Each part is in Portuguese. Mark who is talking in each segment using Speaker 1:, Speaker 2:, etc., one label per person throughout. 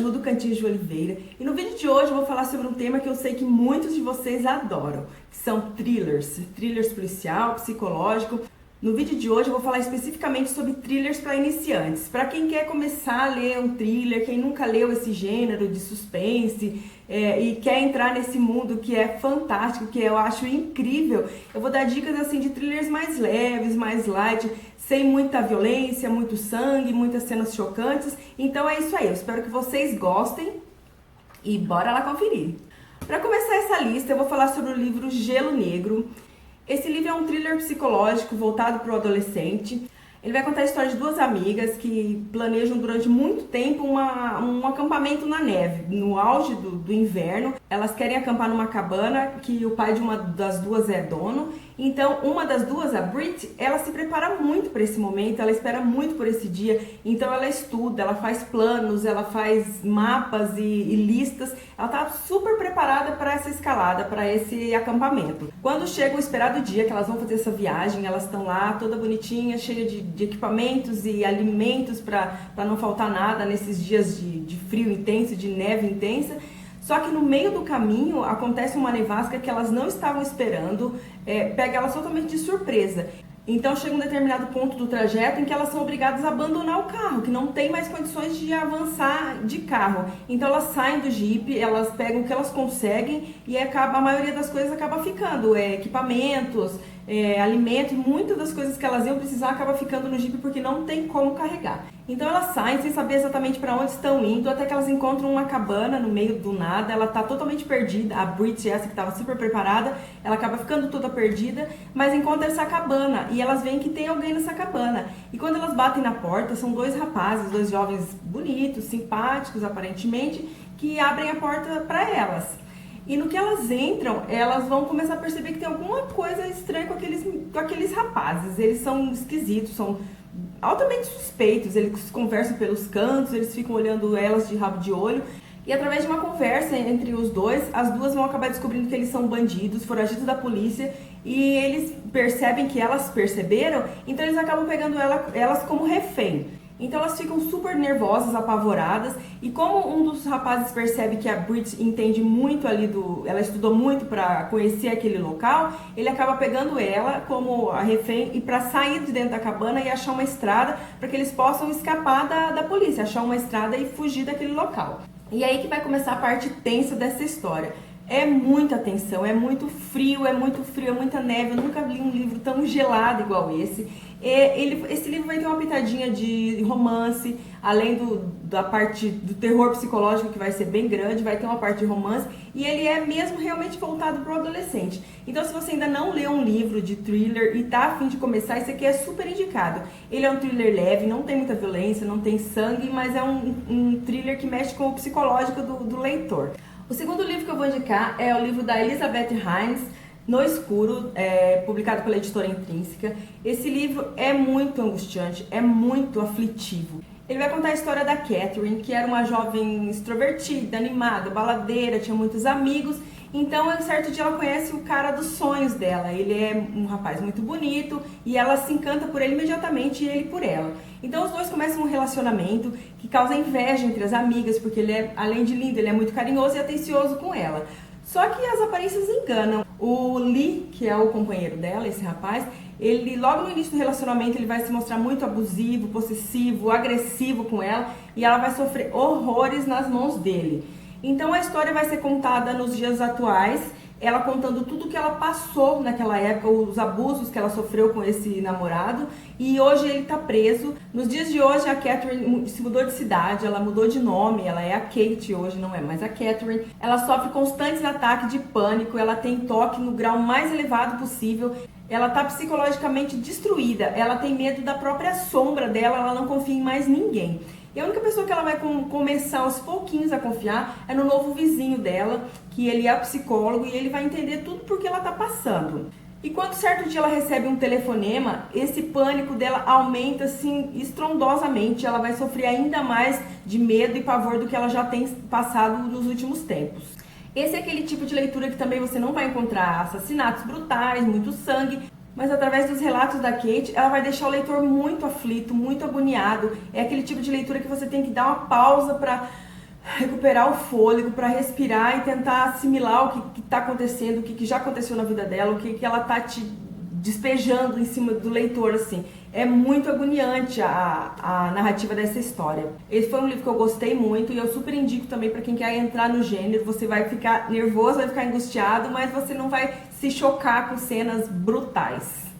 Speaker 1: Ju do Cantinho de Oliveira e no vídeo de hoje eu vou falar sobre um tema que eu sei que muitos de vocês adoram, que são thrillers policial, psicológico. No vídeo de hoje eu vou falar especificamente sobre thrillers para iniciantes, para quem quer começar a ler um thriller, quem nunca leu esse gênero de suspense e quer entrar nesse mundo que é fantástico, que eu acho incrível. Eu vou dar dicas assim de thrillers mais leves, mais light, sem muita violência, muito sangue, muitas cenas chocantes. Então é isso aí, eu espero que vocês gostem e bora lá conferir. Para começar essa lista eu vou falar sobre o livro Gelo Negro. Esse livro é um thriller psicológico voltado para o adolescente. Ele vai contar a história de duas amigas que planejam durante muito tempo um acampamento na neve, no auge do inverno. Elas querem acampar numa cabana que o pai de uma das duas é dono. Então, uma das duas, a Brit, ela se prepara muito para esse momento, ela espera muito por esse dia. Então, ela estuda, ela faz planos, ela faz mapas e listas. Ela está super preparada para essa escalada, para esse acampamento. Quando chega o esperado dia que elas vão fazer essa viagem, elas estão lá toda bonitinha, cheia de equipamentos e alimentos para não faltar nada nesses dias de frio intenso, de neve intensa. Só que no meio do caminho acontece uma nevasca que elas não estavam esperando, pega elas totalmente de surpresa. Então chega um determinado ponto do trajeto em que elas são obrigadas a abandonar o carro, que não tem mais condições de avançar de carro. Então elas saem do Jeep, elas pegam o que elas conseguem e a maioria das coisas acaba ficando, equipamentos, alimento, muitas das coisas que elas iam precisar acaba ficando no Jeep porque não tem como carregar. Então elas saem sem saber exatamente para onde estão indo, até que elas encontram uma cabana no meio do nada. Ela tá totalmente perdida, a Brit, essa que estava super preparada, ela acaba ficando toda perdida, mas encontra essa cabana e elas veem que tem alguém nessa cabana. E quando elas batem na porta, são dois rapazes, dois jovens bonitos, simpáticos aparentemente, que abrem a porta para elas. E no que elas entram, elas vão começar a perceber que tem alguma coisa estranha com aqueles rapazes. Eles são esquisitos, são altamente suspeitos, eles conversam pelos cantos, eles ficam olhando elas de rabo de olho. E através de uma conversa entre os dois, as duas vão acabar descobrindo que eles são bandidos, foragidos da polícia, e eles percebem que elas perceberam, então eles acabam pegando elas como refém. Então elas ficam super nervosas, apavoradas, e como um dos rapazes percebe que a Brit entende muito ela estudou muito para conhecer aquele local, ele acaba pegando ela como a refém e para sair de dentro da cabana e achar uma estrada para que eles possam escapar da polícia, achar uma estrada e fugir daquele local. E aí que vai começar a parte tensa dessa história. É muita tensão, é muito frio, é muita neve. Eu nunca li um livro tão gelado igual esse. Esse livro vai ter uma pitadinha de romance, além da parte do terror psicológico, que vai ser bem grande, vai ter uma parte de romance, e ele é mesmo realmente voltado para o adolescente. Então, se você ainda não leu um livro de thriller e tá a fim de começar, esse aqui é super indicado. Ele é um thriller leve, não tem muita violência, não tem sangue, mas é um thriller que mexe com o psicológico do leitor. O segundo livro que eu vou indicar é o livro da Elizabeth Hines, No Escuro, publicado pela editora Intrínseca. Esse livro é muito angustiante, é muito aflitivo. Ele vai contar a história da Catherine, que era uma jovem extrovertida, animada, baladeira, tinha muitos amigos. Então, um certo dia ela conhece o cara dos sonhos dela. Ele é um rapaz muito bonito e ela se encanta por ele imediatamente e ele por ela. Então, os dois começam um relacionamento que causa inveja entre as amigas, porque ele é, além de lindo, ele é muito carinhoso e atencioso com ela. Só que as aparências enganam. O Lee, que é o companheiro dela, esse rapaz, ele logo no início do relacionamento ele vai se mostrar muito abusivo, possessivo, agressivo com ela e ela vai sofrer horrores nas mãos dele. Então a história vai ser contada nos dias atuais, ela contando tudo que ela passou naquela época, os abusos que ela sofreu com esse namorado, e hoje ele tá preso. Nos dias de hoje a Catherine se mudou de cidade, ela mudou de nome, ela é a Kate hoje, não é mais a Catherine. Ela sofre constantes ataques de pânico, ela tem toque no grau mais elevado possível. Ela tá psicologicamente destruída, ela tem medo da própria sombra dela, ela não confia em mais ninguém. E a única pessoa que ela vai começar aos pouquinhos a confiar é no novo vizinho dela, que ele é psicólogo e ele vai entender tudo porque ela tá passando. E quando certo dia ela recebe um telefonema, esse pânico dela aumenta assim estrondosamente, ela vai sofrer ainda mais de medo e pavor do que ela já tem passado nos últimos tempos. Esse é aquele tipo de leitura que também você não vai encontrar assassinatos brutais, muito sangue, mas através dos relatos da Kate, ela vai deixar o leitor muito aflito, muito agoniado. É aquele tipo de leitura que você tem que dar uma pausa para recuperar o fôlego, para respirar e tentar assimilar o que está acontecendo, o que já aconteceu na vida dela, o que ela está te despejando em cima do leitor, assim. É muito agoniante a narrativa dessa história. Esse foi um livro que eu gostei muito e eu super indico também para quem quer entrar no gênero. Você vai ficar nervoso, vai ficar angustiado, mas você não vai se chocar com cenas brutais.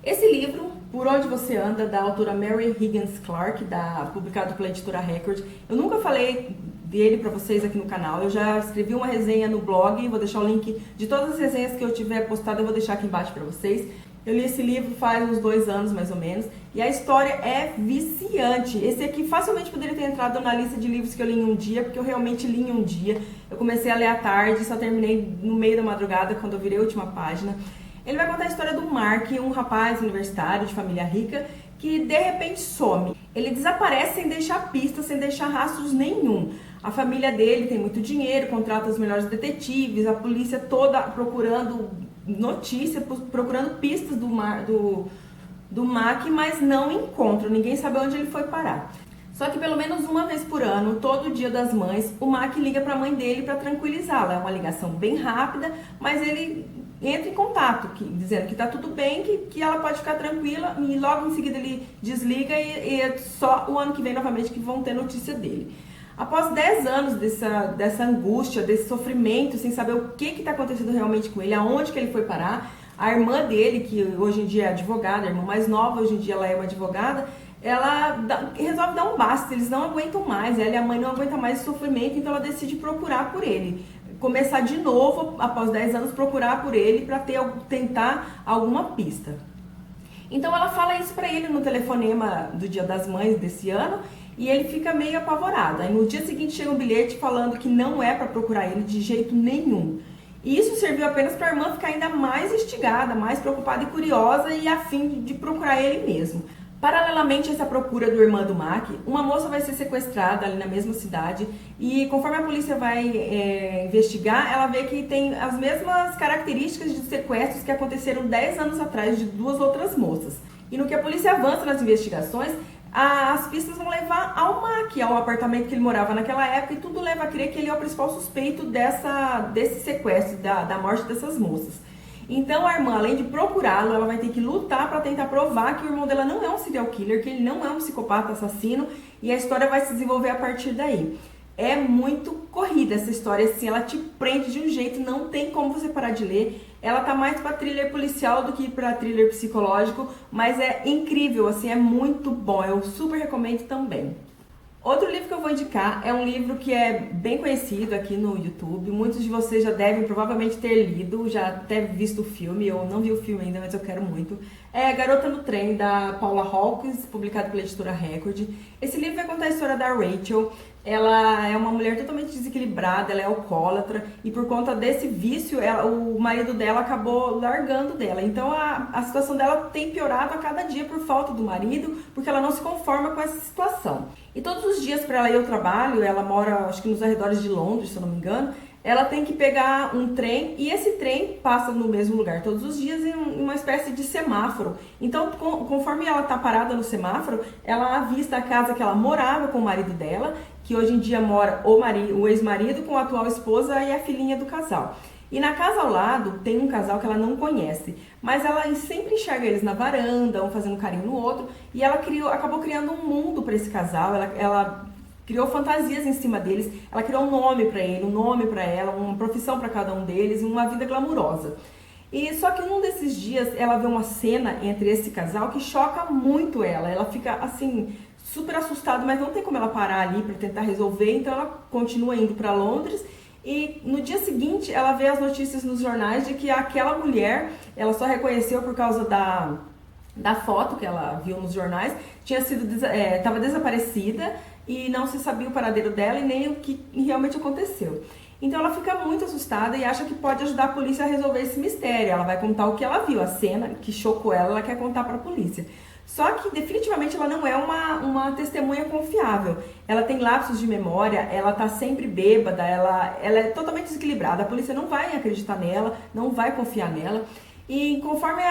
Speaker 1: Esse livro, Por Onde Você Anda, da autora Mary Higgins Clark, publicado pela editora Record. Eu nunca falei dele para vocês aqui no canal. Eu já escrevi uma resenha no blog, vou deixar o link de todas as resenhas que eu tiver postado, eu vou deixar aqui embaixo para vocês. Eu li esse livro faz uns 2 anos, mais ou menos, e a história é viciante. Esse aqui facilmente poderia ter entrado na lista de livros que eu li em um dia, porque eu realmente li em um dia. Eu comecei a ler à tarde, só terminei no meio da madrugada, quando eu virei a última página. Ele vai contar a história do Mark, um rapaz universitário de família rica, que de repente some. Ele desaparece sem deixar pistas, sem deixar rastros nenhum. A família dele tem muito dinheiro, contrata os melhores detetives, a polícia toda procurando notícia, procurando pistas do Mac, mas não encontram, ninguém sabe onde ele foi parar. Só que pelo menos uma vez por ano, todo Dia das Mães, o Mac liga para a mãe dele para tranquilizá-la. É uma ligação bem rápida, mas ele entra em contato, dizendo que está tudo bem, que ela pode ficar tranquila, e logo em seguida ele desliga e é só o ano que vem novamente que vão ter notícia dele. Após 10 anos dessa angústia, desse sofrimento, sem saber o que está acontecendo realmente com ele, aonde que ele foi parar, a irmã dele, que hoje em dia é advogada, a irmã mais nova, hoje em dia ela é uma advogada, ela resolve dar um basta, eles não aguentam mais, ela e a mãe não aguentam mais esse sofrimento, então ela decide procurar por ele. Começar de novo, após 10 anos, procurar por ele para tentar alguma pista. Então ela fala isso para ele no telefonema do Dia das Mães desse ano, e ele fica meio apavorado. Aí no dia seguinte chega um bilhete falando que não é para procurar ele de jeito nenhum. E isso serviu apenas para a irmã ficar ainda mais instigada, mais preocupada e curiosa e a fim de procurar ele mesmo. Paralelamente a essa procura do irmão do Mac, uma moça vai ser sequestrada ali na mesma cidade e conforme a polícia vai investigar, ela vê que tem as mesmas características de sequestros que aconteceram 10 anos atrás de 2 outras moças. E no que a polícia avança nas investigações, as pistas vão levar ao Mac, ao apartamento que ele morava naquela época, e tudo leva a crer que ele é o principal suspeito desse sequestro, da morte dessas moças. Então a irmã, além de procurá-lo, ela vai ter que lutar para tentar provar que o irmão dela não é um serial killer, que ele não é um psicopata assassino, e a história vai se desenvolver a partir daí. É muito corrida essa história, assim, ela te prende de um jeito, não tem como você parar de ler. Ela tá mais para thriller policial do que para thriller psicológico, mas é incrível, assim, é muito bom, eu super recomendo também. Outro livro que eu vou indicar é um livro que é bem conhecido aqui no YouTube. Muitos de vocês já devem provavelmente ter lido, já até visto o filme. Eu não vi o filme ainda, mas eu quero muito. É Garota no Trem, da Paula Hawkins, publicado pela editora Record. Esse livro vai contar a história da Rachel. Ela é uma mulher totalmente desequilibrada, ela é alcoólatra e por conta desse vício, o marido dela acabou largando dela. Então a situação dela tem piorado a cada dia por falta do marido, porque ela não se conforma com essa situação. E todos os dias para ela ir ao trabalho, ela mora acho que nos arredores de Londres, se eu não me engano, ela tem que pegar um trem e esse trem passa no mesmo lugar todos os dias em uma espécie de semáforo. Então, conforme ela está parada no semáforo, ela avista a casa que ela morava com o marido dela, que hoje em dia mora o ex-marido com a atual esposa e a filhinha do casal. E na casa ao lado tem um casal que ela não conhece, mas ela sempre enxerga eles na varanda, um fazendo carinho no outro, e ela acabou criando um mundo para esse casal. Ela criou fantasias em cima deles, ela criou um nome para ele, um nome para ela, uma profissão para cada um deles e uma vida glamurosa. E só que num desses dias ela vê uma cena entre esse casal que choca muito ela. Ela fica assim super assustada, mas não tem como ela parar ali para tentar resolver, então ela continua indo para Londres. E no dia seguinte ela vê as notícias nos jornais de que aquela mulher, ela só reconheceu por causa da foto que ela viu nos jornais, estava desaparecida e não se sabia o paradeiro dela e nem o que realmente aconteceu. Então ela fica muito assustada e acha que pode ajudar a polícia a resolver esse mistério. Ela vai contar o que ela viu, a cena que chocou ela quer contar para a polícia. Só que definitivamente ela não é uma testemunha confiável. Ela tem lapsos de memória, ela tá sempre bêbada, ela é totalmente desequilibrada. A polícia não vai acreditar nela, não vai confiar nela. E conforme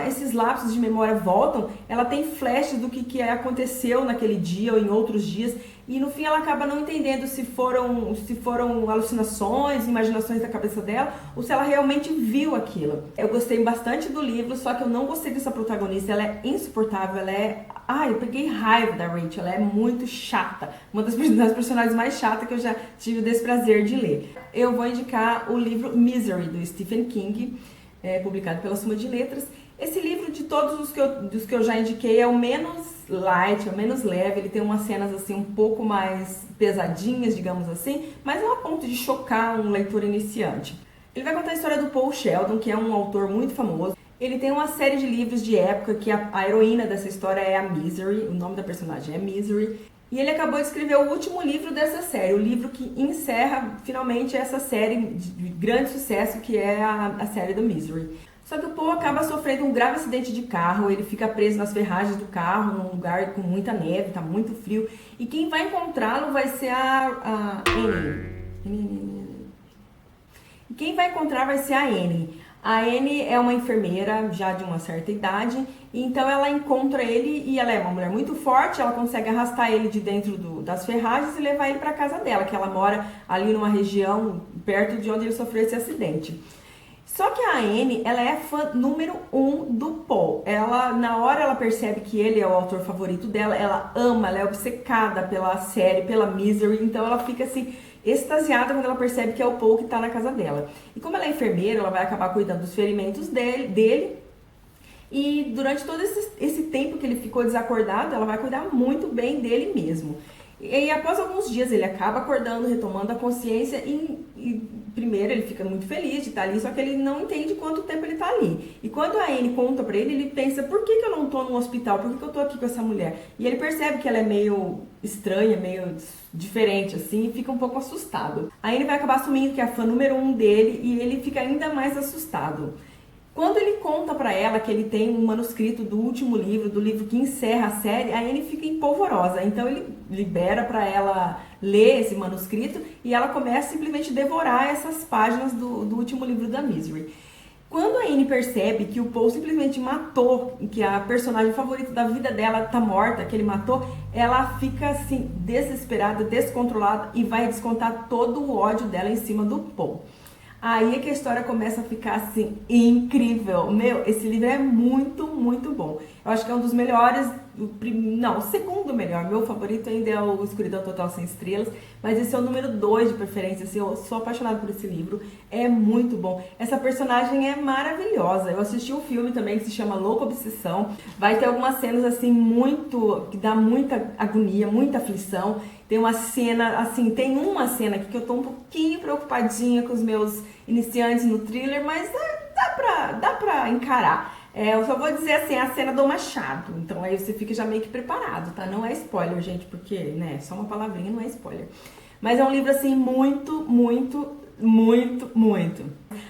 Speaker 1: esses lapsos de memória voltam, ela tem flashes do que aconteceu naquele dia ou em outros dias. e no fim ela acaba não entendendo se foram alucinações, imaginações da cabeça dela, ou se ela realmente viu aquilo. Eu gostei bastante do livro, só que eu não gostei dessa protagonista, ela é insuportável, ela é... eu peguei raiva da Rachel, ela é muito chata, uma das personagens mais chatas que eu já tive o desprazer de ler. Eu vou indicar o livro Misery, do Stephen King, publicado pela Suma de Letras. Esse livro, de todos dos que eu já indiquei, é o menos light, é o menos leve. Ele tem umas cenas assim um pouco mais pesadinhas, digamos assim, mas não a ponto de chocar um leitor iniciante. Ele vai contar a história do Paul Sheldon, que é um autor muito famoso. Ele tem uma série de livros de época que a heroína dessa história é a Misery, o nome da personagem é Misery. E ele acabou de escrever o último livro dessa série, o livro que encerra finalmente essa série de grande sucesso que é a série do Misery. Só que o Paul acaba sofrendo um grave acidente de carro, ele fica preso nas ferragens do carro, num lugar com muita neve, tá muito frio. E quem vai encontrá-lo vai ser a Annie. E quem vai encontrar vai ser a Annie. A Annie é uma enfermeira já de uma certa idade, então ela encontra ele e ela é uma mulher muito forte, ela consegue arrastar ele de dentro das ferragens e levar ele para casa dela, que ela mora ali numa região perto de onde ele sofreu esse acidente. Só que a Annie, ela é fã número 1 do Paul. Na hora ela percebe que ele é o autor favorito dela, ela ama, ela é obcecada pela série, pela Misery, então ela fica assim extasiada quando ela percebe que é o Paul que está na casa dela. E como ela é enfermeira, ela vai acabar cuidando dos ferimentos dele. E durante todo esse tempo que ele ficou desacordado, ela vai cuidar muito bem dele mesmo. E após alguns dias ele acaba acordando, retomando a consciência e primeiro ele fica muito feliz de estar ali, só que ele não entende quanto tempo ele está ali. E quando a Annie conta pra ele pensa, por que eu não tô no hospital? Por que eu tô aqui com essa mulher? E ele percebe que ela é meio estranha, meio diferente assim, e fica um pouco assustado. A Annie vai acabar assumindo que é a fã número 1 dele e ele fica ainda mais assustado. Quando ele conta pra ela que ele tem um manuscrito do último livro, do livro que encerra a série, a Annie fica empolvorosa. Então ele libera pra ela ler esse manuscrito e ela começa a simplesmente devorar essas páginas do último livro da Misery. Quando a Annie percebe que o Paul simplesmente matou, que a personagem favorita da vida dela tá morta, que ele matou, ela fica assim desesperada, descontrolada e vai descontar todo o ódio dela em cima do Paul. Aí é que a história começa a ficar assim, incrível. Meu, esse livro é muito, muito bom. Eu acho que é um dos melhores, o segundo melhor. Meu favorito ainda é o Escuridão Total Sem Estrelas, mas esse é o número 2 de preferência, assim, eu sou apaixonada por esse livro. É muito bom. Essa personagem é maravilhosa. Eu assisti um filme também que se chama Louca Obsessão. Vai ter algumas cenas assim, que dá muita agonia, muita aflição. Tem uma cena aqui que eu tô um pouquinho preocupadinha com os meus iniciantes no thriller, mas dá pra encarar. Eu só vou dizer assim, a cena do machado, então aí você fica já meio que preparado, tá? Não é spoiler, gente, porque, né, só uma palavrinha não é spoiler. Mas é um livro assim, muito, muito, muito, muito.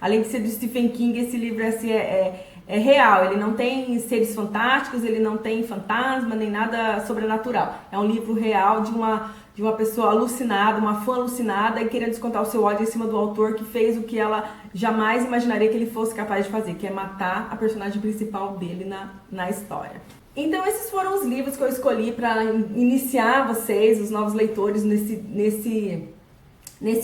Speaker 1: Além de ser do Stephen King, esse livro assim, é real, ele não tem seres fantásticos, ele não tem fantasma, nem nada sobrenatural. É um livro real de uma pessoa alucinada, uma fã alucinada e querendo descontar o seu ódio em cima do autor que fez o que ela jamais imaginaria que ele fosse capaz de fazer, que é matar a personagem principal dele na história. Então esses foram os livros que eu escolhi para iniciar vocês, os novos leitores, nesse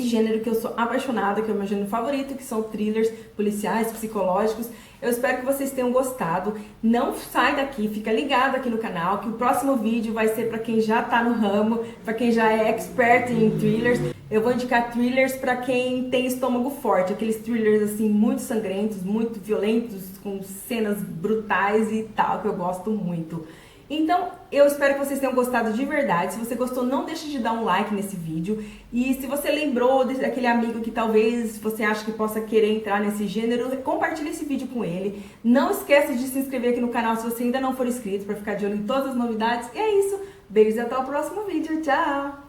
Speaker 1: gênero que eu sou apaixonada, que é o meu gênero favorito, que são thrillers policiais, psicológicos. Eu espero que vocês tenham gostado. Não sai daqui, fica ligado aqui no canal, que o próximo vídeo vai ser para quem já tá no ramo, para quem já é expert em thrillers. Eu vou indicar thrillers para quem tem estômago forte, aqueles thrillers assim muito sangrentos, muito violentos, com cenas brutais e tal, que eu gosto muito. Então, eu espero que vocês tenham gostado de verdade. Se você gostou, não deixe de dar um like nesse vídeo. E se você lembrou daquele amigo que talvez você acha que possa querer entrar nesse gênero, compartilhe esse vídeo com ele. Não esqueça de se inscrever aqui no canal se você ainda não for inscrito, para ficar de olho em todas as novidades. E é isso. Beijos e até o próximo vídeo. Tchau!